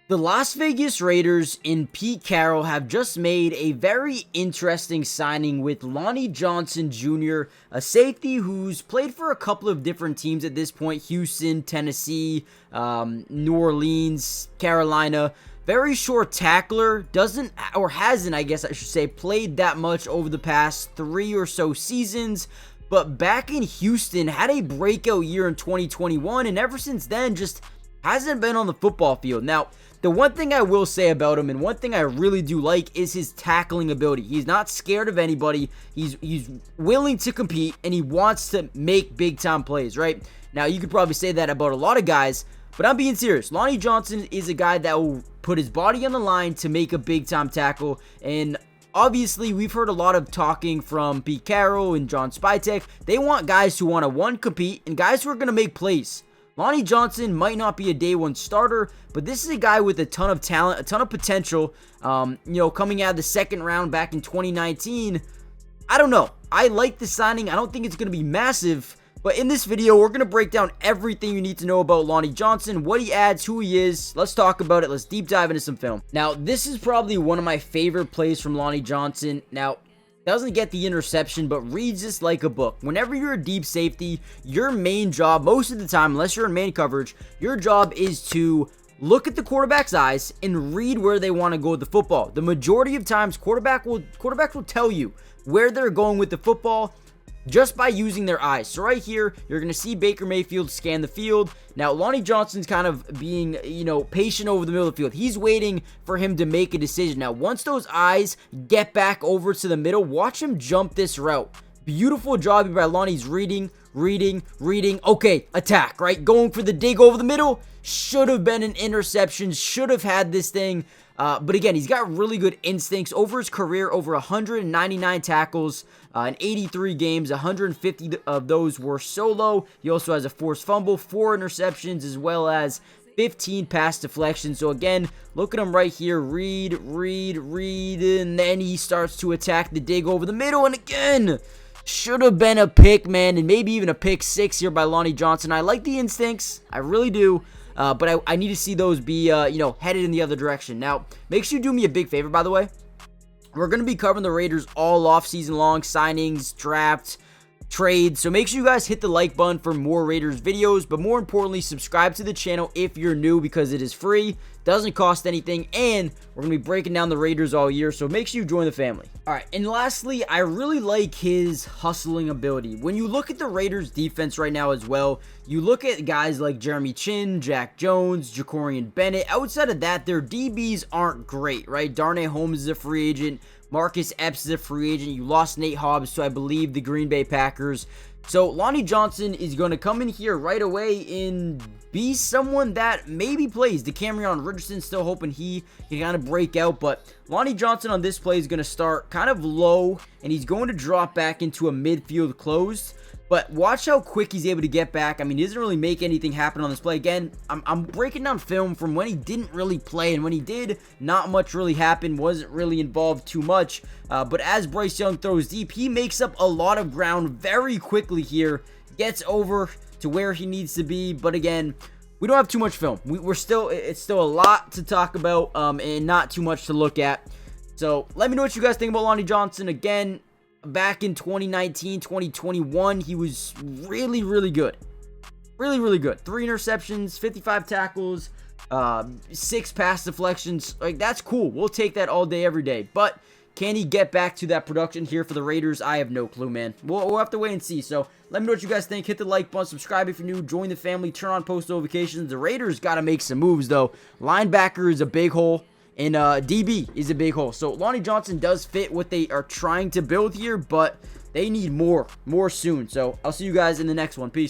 The Las Vegas Raiders and Pete Carroll have just made a very interesting signing with Lonnie Johnson Jr., a safety who's played for a couple of different teams at this point: Houston, Tennessee, New Orleans, Carolina. Very short tackler, hasn't, I guess I should say, played that much over the past 3 or so seasons. But back in Houston, had a breakout year in 2021, and ever since then, just hasn't been on the football field. Now, the one thing I will say about him, and one thing I really do like, is his tackling ability. He's not scared of anybody. He's willing to compete, and he wants to make big-time plays, right? Now, you could probably say that about a lot of guys, but I'm being serious. Lonnie Johnson is a guy that will put his body on the line to make a big-time tackle, and obviously, we've heard a lot of talking from Pete Carroll and John Spytek. They want guys who want to, one, compete, and guys who are going to make plays. Lonnie Johnson might not be a day one starter, but this is a guy with a ton of talent, a ton of potential. Coming out of the second round back in 2019, I don't know. I like the signing. I don't think it's going to be massive, but in this video, we're going to break down everything you need to know about Lonnie Johnson, what he adds, who he is. Let's talk about it. Let's deep dive into some film. Now, this is probably one of my favorite plays from Lonnie Johnson. Now, doesn't get the interception, but reads this like a book. Whenever you're a deep safety, your main job, most of the time, unless you're in man coverage, your job is to look at the quarterback's eyes and read where they want to go with the football. The majority of times, quarterbacks will tell you where they're going with the football just by using their eyes. So right here, you're going to see Baker Mayfield scan the field. Now, Lonnie Johnson's kind of being, patient over the middle of the field. He's waiting for him to make a decision. Now, once those eyes get back over to the middle, watch him jump this route. Beautiful job by Lonnie's reading. Okay, attack, right? Going for the dig over the middle. Should have been an interception. Should have had this thing. But again, he's got really good instincts. Over his career, over 199 tackles in 83 games. 150 of those were solo. He also has a forced fumble, 4 interceptions, as well as 15 pass deflections. So again, look at him right here. Read, and then he starts to attack the dig over the middle. And again, should have been a pick, man, and maybe even a pick 6 here by Lonnie Johnson. I like the instincts. I really do. But I need to see those be, headed in the other direction. Now, make sure you do me a big favor, by the way. We're going to be covering the Raiders all off-season long, signings, draft, trades. So make sure you guys hit the like button for more Raiders videos. But more importantly, subscribe to the channel if you're new, because it is free, doesn't cost anything, and we're going to be breaking down the Raiders all year. So make sure you join the family. All right, and lastly, I really like his hustling ability. When you look at the Raiders defense right now as well, you look at guys like Jeremy Chin, Jack Jones, Jacorian Bennett. Outside of that, their DBs aren't great, right? Darnay Holmes is a free agent. Marcus Epps is a free agent. You lost Nate Hobbs to, I believe, the Green Bay Packers. So Lonnie Johnson is going to come in here right away and be someone that maybe plays. DeCamerion Richardson, still hoping he can kind of break out, but Lonnie Johnson on this play is going to start kind of low, and he's going to drop back into a midfield closed. But watch how quick he's able to get back. I mean, he doesn't really make anything happen on this play. Again, I'm breaking down film from when he didn't really play, and when he did, not much really happened, wasn't really involved too much. But as Bryce Young throws deep, he makes up a lot of ground very quickly here, gets over to where he needs to be. But again, we don't have too much film. It's still a lot to talk about, and not too much to look at. So let me know what you guys think about Lonnie Johnson. Again, back in 2019, 2021, he was really good. Really good. 3 interceptions, 55 tackles, 6 pass deflections. Like, that's cool. We'll take that all day, every day. But can he get back to that production here for the Raiders? I have no clue, man. We'll have to wait and see. So let me know what you guys think. Hit the like button, subscribe if you're new, join the family, turn on post notifications. The Raiders got to make some moves, though. Linebacker is a big hole, and DB is a big hole. So Lonnie Johnson does fit what they are trying to build here, but they need more soon. So I'll see you guys in the next one. Peace.